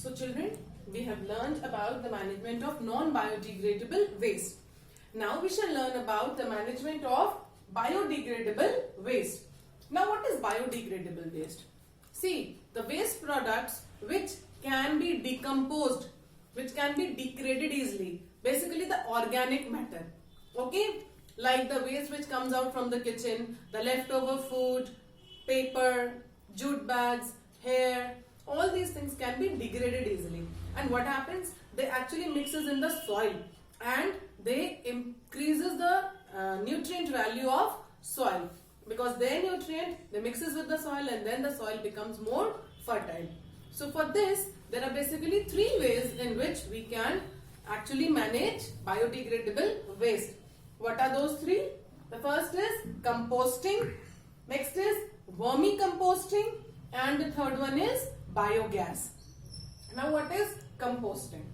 So children, we have learned about the management of non-biodegradable waste. Now we shall learn about the management of biodegradable waste. Now what is biodegradable waste? See, the waste products which can be decomposed, which can be degraded easily. Basically the organic matter. Okay? Like the waste which comes out from the kitchen, the leftover food, paper, jute bags, hair, all these things can be degraded easily. And what happens? They actually mixes in the soil and they increases the nutrient value of soil, because their nutrient, they mixes with the soil and then the soil becomes more fertile. So for this, there are basically three ways in which we can actually manage biodegradable waste. What are those three? The first is composting, next is vermicomposting, and the third one is biogas. Now what is composting?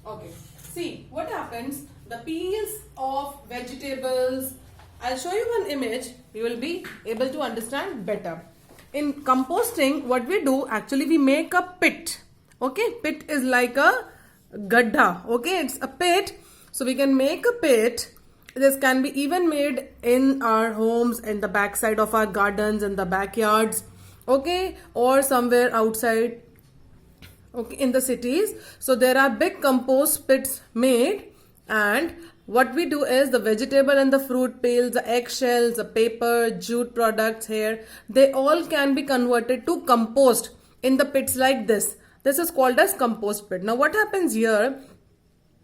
Okay, see what happens, the peels of vegetables, I'll show you one image, you will be able to understand better. In composting, what we do, actually we make a pit. Okay, pit is like a gadda. Okay, it's a pit. So we can make a pit. This can be even made in our homes, in the backside of our gardens, in the backyards. Okay, or somewhere outside. Okay, in the cities. So there are big compost pits made, and what we do is the vegetable and the fruit peels, the eggshells, the paper, jute products, hair, they all can be converted to compost in the pits like this. This is called as compost pit. Now what happens here,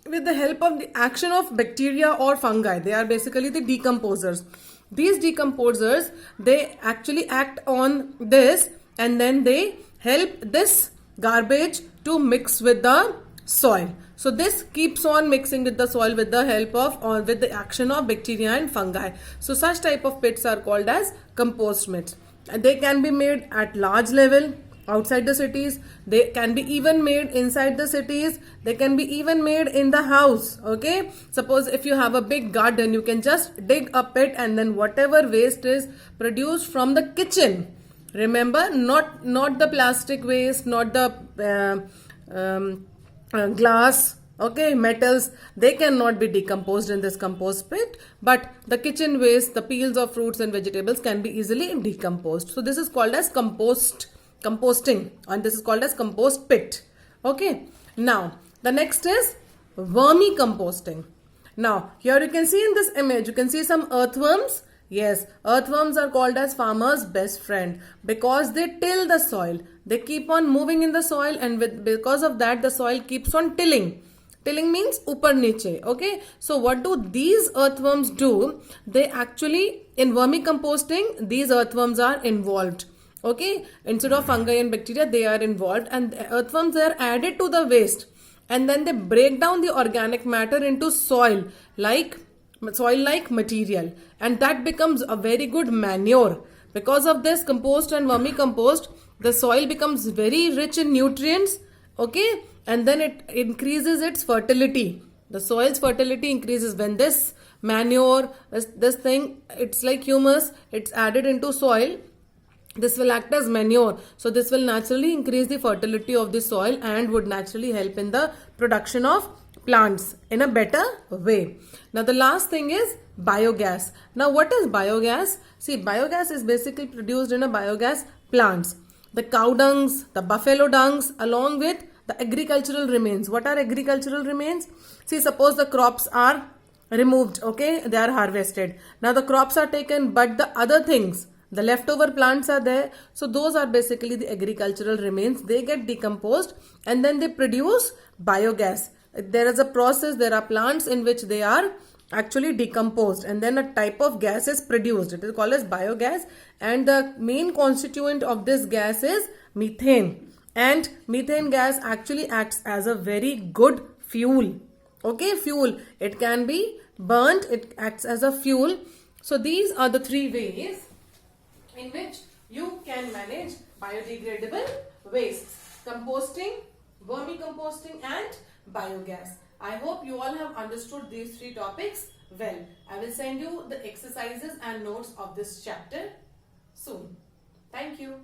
with the help of the action of bacteria or fungi, they are basically the decomposers. These decomposers, they actually act on this and then they help this garbage to mix with the soil. So this keeps on mixing with the soil with the help of, or with the action of bacteria and fungi. So such type of pits are called as compost pits. And they can be made at large level outside the cities. They can be even made inside the cities. They can be even made in the house. Okay, suppose if you have a big garden, you can just dig a pit and then whatever waste is produced from the kitchen, remember, not the plastic waste, not the glass, okay, metals, they cannot be decomposed in this compost pit, but the kitchen waste, the peels of fruits and vegetables can be easily decomposed. So this is called as composting, and this is called as compost pit. Okay, now the next is vermicomposting. Now here you can see in this image, you can see some earthworms. Yes, earthworms are called as farmers' best friend because they till the soil. They keep on moving in the soil, and because of that the soil keeps on tilling. Tilling means upar niche. Okay, so what do these earthworms do? They actually, in vermicomposting, these earthworms are involved. Okay, instead of fungi and bacteria, they are involved, and the earthworms are added to the waste, and then they break down the organic matter into soil-like material, and that becomes a very good manure. Because of this compost and vermicompost, the soil becomes very rich in nutrients. Okay, and then it increases its fertility. The soil's fertility increases when this manure, this thing, it's like humus, it's added into soil. This will act as manure. So this will naturally increase the fertility of the soil and would naturally help in the production of plants in a better way. Now the last thing is biogas. Now what is biogas? See, biogas is basically produced in a biogas plants. The cow dungs, the buffalo dungs, along with the agricultural remains. What are agricultural remains? See, suppose the crops are removed, okay, they are harvested. Now the crops are taken, but the other things, the leftover plants are there. So those are basically the agricultural remains. They get decomposed and then they produce biogas. There is a process, there are plants in which they are actually decomposed and then a type of gas is produced. It is called as biogas, and the main constituent of this gas is methane. And methane gas actually acts as a very good fuel. Okay, fuel. It can be burnt, it acts as a fuel. So these are the three ways in which you can manage biodegradable wastes: composting, vermicomposting and biogas. I hope you all have understood these three topics well. I will send you the exercises and notes of this chapter soon. Thank you.